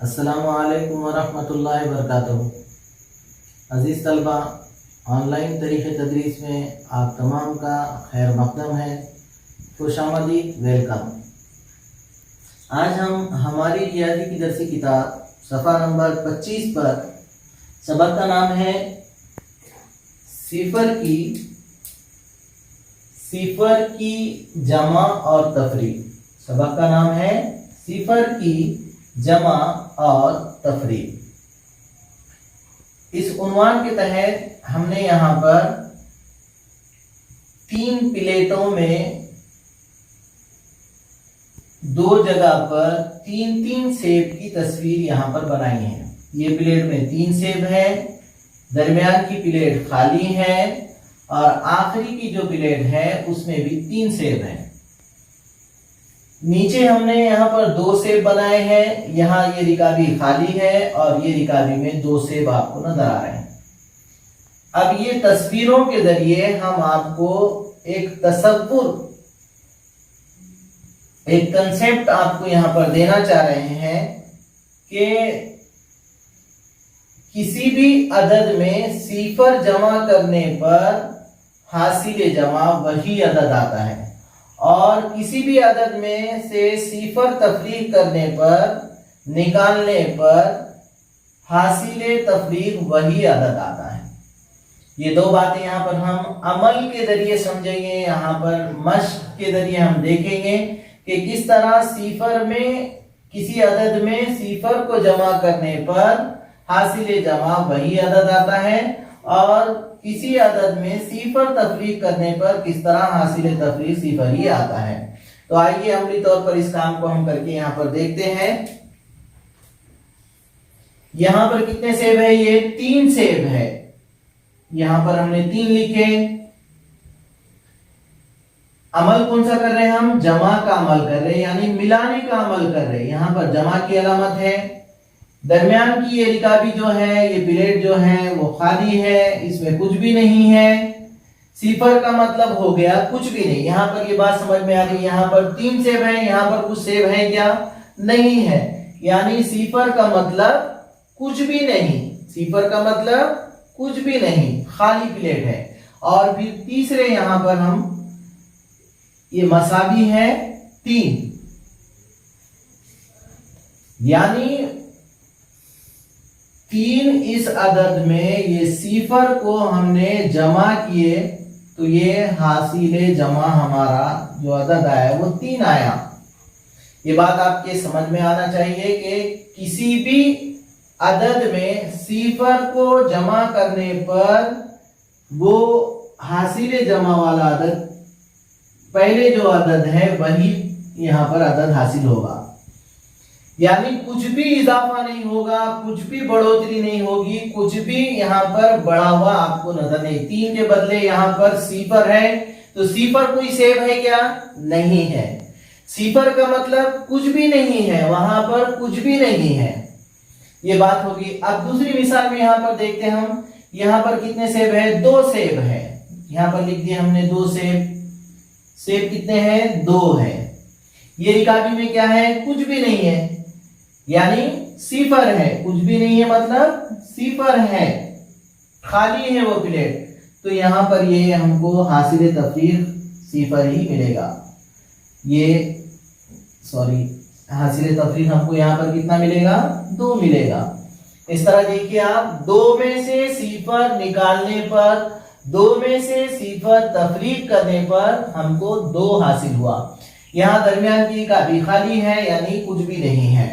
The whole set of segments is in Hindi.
अस्सलामुअलैकुम वरहमतुल्लाहि वबरकातुहू। अज़ीज़ तलबा, ऑनलाइन तरीक़े तदरीस में आप तमाम का खैर मक़दम है। खुशामदीद, वेलकम। आज हम हमारी रियाज़ी की दरसी किताब सफ़ा नंबर 25 पर सबक का नाम है सिफर की जमा और तफरीक। सबक का नाम है सिफर की जमा और तफरीक। इस उन्वान के तहत हमने यहाँ पर 3 प्लेटों में 2 जगह पर 3-3 सेब की तस्वीर यहाँ पर बनाई है। ये प्लेट में 3 सेब है, दरमियान की प्लेट खाली है और आखिरी की जो प्लेट है उसमें भी 3 सेब है। नीचे हमने यहाँ पर 2 सेब बनाए हैं। यहाँ ये रिकाबी खाली है और ये रिकाबी में 2 सेब आपको नजर आ रहे हैं। अब ये तस्वीरों के जरिए हम आपको एक तसव्वुर, एक कंसेप्ट आपको यहाँ पर देना चाह रहे हैं कि किसी भी अदद में सिफर जमा करने पर हासिल जमा वही अदद आता है और किसी भी अदद में से सिफर तफरीक करने पर, निकालने पर हासिल तफरीक वही अदद आता है। ये 2 बातें यहाँ पर हम अमल के जरिए समझेंगे। यहाँ पर मश्क के जरिए हम देखेंगे कि किस तरह सिफर में, किसी अदद में सिफर को जमा करने पर हासिल जमा वही अदद आता है और किसी अदद में सिफर तफरीक करने पर किस तरह हासिल तफरीक सिफर ही आता है। तो आइए अमली तौर पर इस काम को हम करके यहाँ पर देखते हैं। यहाँ पर कितने सेब है? ये 3 सेब है। यहाँ पर हमने 3 लिखे। अमल कौन सा कर रहे हैं हम? जमा का अमल कर रहे हैं, यानी मिलाने का अमल कर रहे हैं। यहाँ पर जमा की अलामत है। दरमियान की ये रिकाबी जो है, ये प्लेट जो है वो खाली है, इसमें कुछ भी नहीं है। सिफर का मतलब हो गया कुछ भी नहीं। यहाँ पर ये बात समझ में आ रही है। यहाँ पर 3 सेब है, यहाँ पर कुछ सेब है क्या? नहीं है, यानी सिफर का मतलब कुछ भी नहीं। सिफर का मतलब कुछ भी नहीं, खाली प्लेट है। और फिर तीसरे यहाँ पर हम ये मसावी है 3, यानी 3 इस अदद में ये सिफर को हमने जमा किए तो ये हासिल जमा हमारा जो अदद आया वो 3 आया। ये बात आपके समझ में आना चाहिए कि किसी भी अदद में सिफर को जमा करने पर वो हासिल जमा वाला अदद, पहले जो अदद है वही यहाँ पर अदद हासिल होगा। यानी कुछ भी इजाफा नहीं होगा, कुछ भी बढ़ोतरी नहीं होगी, कुछ भी यहाँ पर बढ़ा हुआ आपको नजर नहीं। 3 के बदले यहाँ पर सिफर है तो सिफर कोई सेब है क्या? नहीं है। सिफर का मतलब कुछ भी नहीं है, वहां पर कुछ भी नहीं है। ये बात होगी। अब दूसरी मिसाल में यहाँ पर देखते हैं हम। यहाँ पर कितने सेब है? 2 सेब है। यहाँ पर लिख दिए हमने 2 सेब। सेब कितने हैं? 2 है। ये रिकाबी में क्या है? कुछ भी नहीं है, यानी सिफर है। कुछ भी नहीं है मतलब सिफर है, खाली है वो प्लेट। तो यहाँ पर ये हमको हासिल तफरीक सिफर ही मिलेगा। हासिल तफरीक हमको यहाँ पर कितना मिलेगा? 2 मिलेगा। इस तरह देखिए आप, 2 में से सिफर निकालने पर, 2 में से सिफर तफरीक करने पर हमको 2 हासिल हुआ। यहाँ दरमियान की का भी खाली है, यानी कुछ भी नहीं है।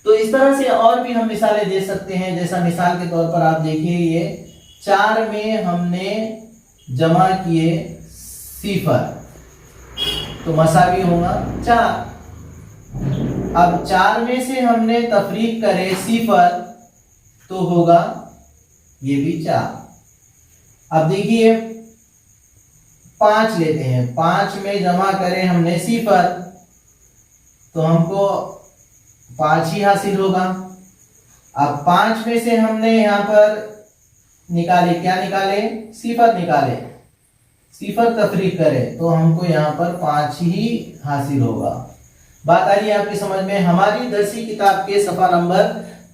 तो इस तरह से और भी हम मिसालें दे सकते हैं। जैसा मिसाल के तौर पर आप देखिए, ये 4 में हमने जमा किए सिफर तो मसावी होगा 4। अब 4 में से हमने तफरीक करे सिफर तो होगा ये भी 4। अब देखिए 5 लेते हैं। 5 में जमा करें हमने सिफर तो हमको 5 ही हासिल होगा। अब 5 में से हमने यहाँ पर निकाले, क्या निकाले? सिफर निकाले। सिफर तफरीक करें तो हमको यहाँ पर 5 ही हासिल होगा। बात आ रही है आपकी समझ में। हमारी दरसी किताब के सफा नंबर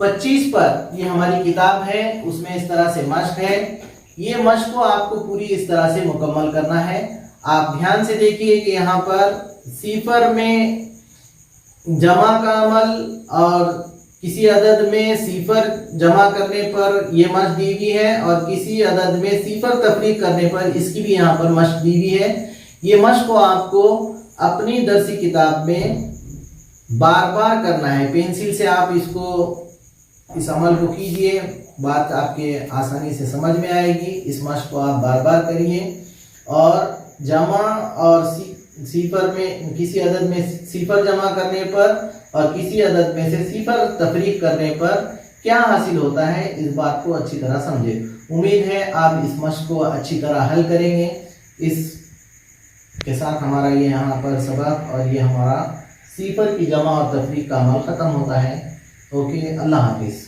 25 पर ये हमारी किताब है, उसमें इस तरह से मश्क है। ये मश्क को आपको पूरी इस तरह से मुकम्मल करना है। आप ध्यान से देखिए कि यहाँ पर सिफर में जमा का अमल और किसी अदद में सिफर जमा करने पर यह मश्क दी हुई है, और किसी अदद में सिफर तफरीक करने पर इसकी भी यहाँ पर मश्क दी हुई है। ये मश्क को आपको अपनी दरसी किताब में बार बार करना है। पेंसिल से आप इस अमल को कीजिए, बात आपके आसानी से समझ में आएगी। इस मश्क को आप बार बार करिए, और जमा और सिफर में किसी अदद में सिफर जमा करने पर और किसी अदद में से सिफर तफरीक करने पर क्या हासिल होता है, इस बात को अच्छी तरह समझे। उम्मीद है आप इस मश्क को अच्छी तरह हल करेंगे। इस के साथ हमारा ये यहाँ पर सबक और ये हमारा सिफर की जमा और तफरीक का अमल खत्म होता है। ओके, अल्लाह हाफिज।